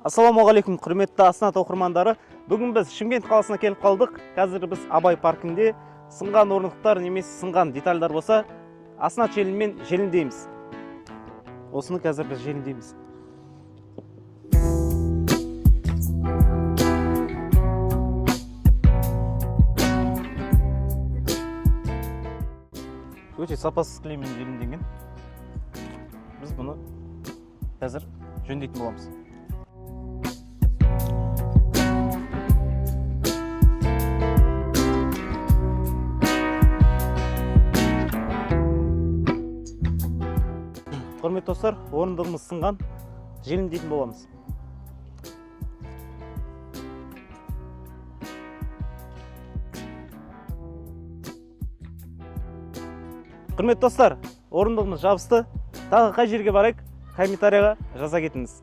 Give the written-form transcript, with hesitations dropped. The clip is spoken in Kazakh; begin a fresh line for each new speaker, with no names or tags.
Ассалаумағалейкум, құрметті Аснат оқырмандары. Бүгін біз Шымкент қаласына келіп қалдық. Қазір біз Абай паркінде сынған орындықтар немесе сынған детальдар болса, Аснат желімен желімдейміз. Осыны қазір біз желімдейміз. Өте сапасыз клеймен желімденген. Біз бұны қазір жөндейтін боламыз. Құрметті достар, орындығымыз сынған, желімдейтін боламыз. Құрметті достар, орындығымыз жабысты. Тағы қай жерге барайық, комментарияға жаза кетіңіз.